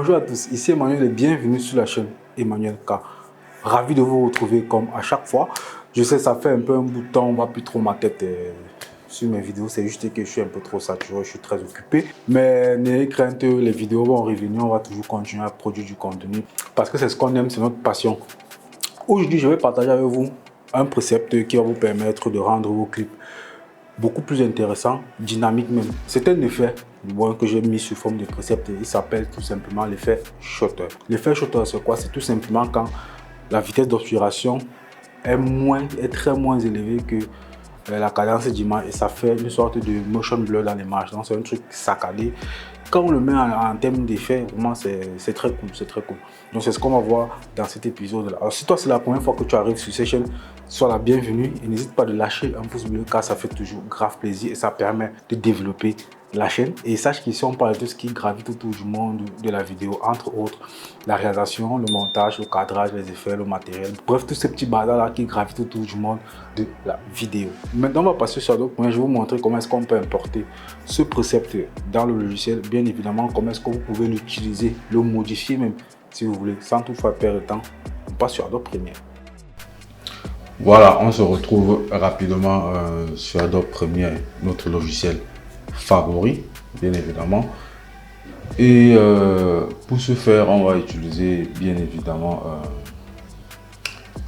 Bonjour à tous, ici Emmanuel et bienvenue sur la chaîne Emmanuel K. Ravi de vous retrouver comme à chaque fois. Je sais, ça fait un peu un bout de temps, on ne voit plus trop ma tête sur mes vidéos. C'est juste que je suis un peu trop saturé, je suis très occupé. Mais n'ayez crainte, les vidéos vont revenir, on va toujours continuer à produire du contenu. Parce que c'est ce qu'on aime, c'est notre passion. Aujourd'hui, je vais partager avec vous un précepte qui va vous permettre de rendre vos clips beaucoup plus intéressant, dynamique même. C'est un effet que j'ai mis sous forme de précepte. Il s'appelle tout simplement l'effet shutter. L'effet shutter, c'est quoi? C'est tout simplement quand la vitesse d'obturation est très moins élevée que la cadence d'image et ça fait une sorte de motion blur dans l'image. Donc c'est un truc saccadé. Quand on le met en termes d'effet, vraiment c'est très cool, c'est très cool. Donc c'est ce qu'on va voir dans cet épisode là. Alors si toi c'est la première fois que tu arrives sur cette chaîne, sois la bienvenue et n'hésite pas de lâcher un pouce bleu car ça fait toujours grave plaisir et ça permet de développer la chaîne. Et sache qu'ici on parle de tout ce qui gravite autour du monde de la vidéo, entre autres la réalisation, le montage, le cadrage, les effets, le matériel, bref tous ces petits bazars là qui gravitent autour du monde de la vidéo. Maintenant on va passer sur d'autres points. Je vais vous montrer comment est-ce qu'on peut importer ce précepte dans le logiciel, bien évidemment comment est-ce que vous pouvez l'utiliser, le modifier même si vous voulez, sans toutefois perdre de temps. On passe sur Adobe Premiere. Voilà, on se retrouve rapidement sur Adobe Premiere, notre logiciel favori, bien évidemment. Et pour ce faire, on va utiliser bien évidemment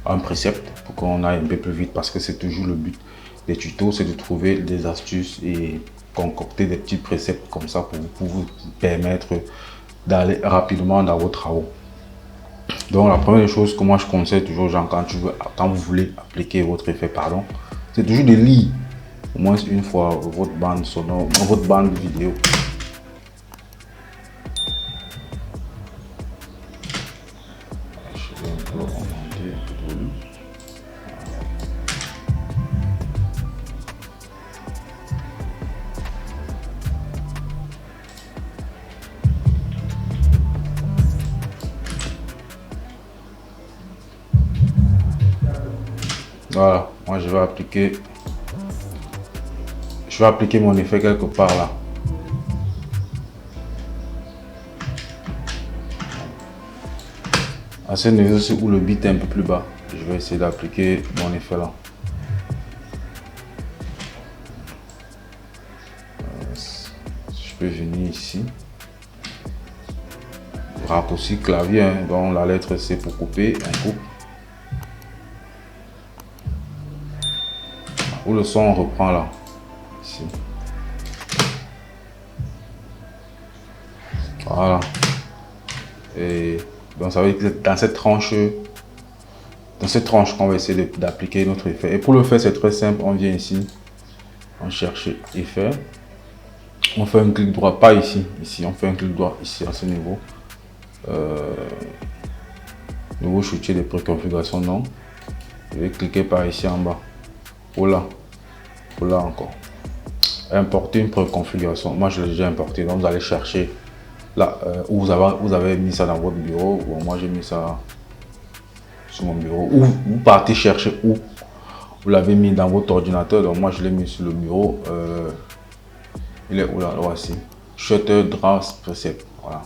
un précepte pour qu'on aille un peu plus vite parce que c'est toujours le but des tutos, c'est de trouver des astuces et concocter des petits préceptes comme ça pour vous permettre d'aller rapidement dans vos travaux. Donc la première chose que moi je conseille toujours aux gens quand vous voulez appliquer votre effet, c'est toujours de lire au moins une fois votre bande sonore, votre bande vidéo. Je vais un peu augmenter un peu de volume. Voilà, moi je vais appliquer mon effet quelque part là. À ce niveau où le beat est un peu plus bas, je vais essayer d'appliquer mon effet là. Je peux venir ici. Raccourci clavier, hein, donc la lettre C pour couper, on coupe. Où le son on reprend là, ici. Voilà. Et donc ça veut dire que dans cette tranche qu'on va essayer d'appliquer notre effet. Et pour le faire, c'est très simple. On vient ici, on cherche effet. On fait un clic droit, pas ici. Ici, on fait un clic droit ici à ce niveau. Nouveau choutier de préconfiguration, non. Je vais cliquer par ici en bas. Ou là encore. Importer une préconfiguration. Moi, je l'ai déjà importé. Donc, vous allez chercher là où vous avez mis ça dans votre bureau. Bon, moi, j'ai mis ça sur mon bureau. Ou vous partez chercher où vous l'avez mis dans votre ordinateur. Donc, moi, je l'ai mis sur le bureau. Il est où là? Voici. Shutter Draft Preset. Voilà.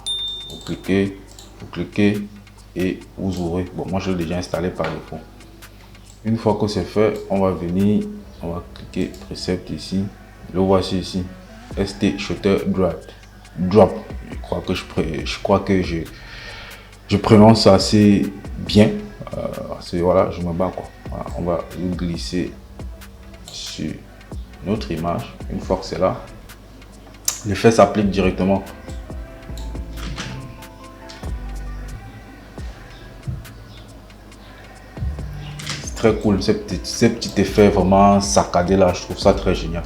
Vous cliquez et vous ouvrez. Bon, moi, je l'ai déjà installé par défaut. Une fois que c'est fait, on va venir, on va cliquer précepte ici. Le voici ici. ST Shutter Draft. Drop. Je crois que je prononce assez bien. Voilà, je me bats quoi. Voilà, on va le glisser sur notre image. Une fois que c'est là, l'effet s'applique directement. C'est très cool, ces petits effets vraiment saccadés là, je trouve ça très génial.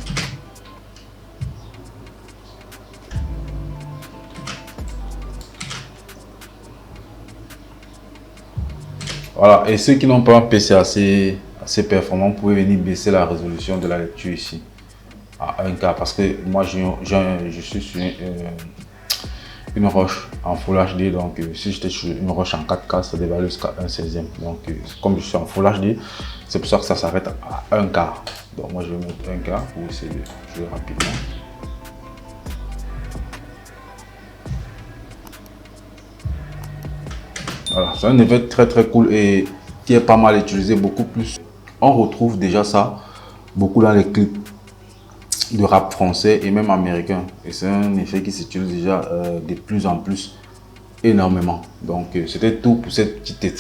Voilà, et ceux qui n'ont pas un PC assez performant, vous pouvez venir baisser la résolution de la lecture ici à 1K parce que moi je suis sur une roche en Full HD, donc si j'étais sur une roche en 4K, ça devait aller jusqu'à 1/16. Donc comme je suis en Full HD, c'est pour ça que ça s'arrête à 1K. Donc moi je vais mettre 1K pour essayer de jouer rapidement. Voilà, c'est un effet très cool et qui est pas mal utilisé, beaucoup plus. On retrouve déjà ça beaucoup dans les clips de rap français et même américain. Et c'est un effet qui s'utilise déjà de plus en plus, énormément. Donc c'était tout pour cette petit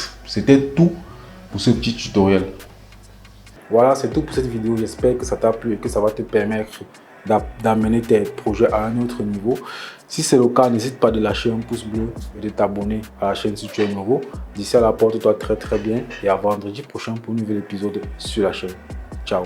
tutoriel. Voilà, c'est tout pour cette vidéo. J'espère que ça t'a plu et que ça va te permettre d'amener tes projets à un autre niveau. Si c'est le cas, n'hésite pas de lâcher un pouce bleu et de t'abonner à la chaîne si tu es nouveau. D'ici là, porte-toi très bien et à vendredi prochain pour un nouvel épisode sur la chaîne. Ciao.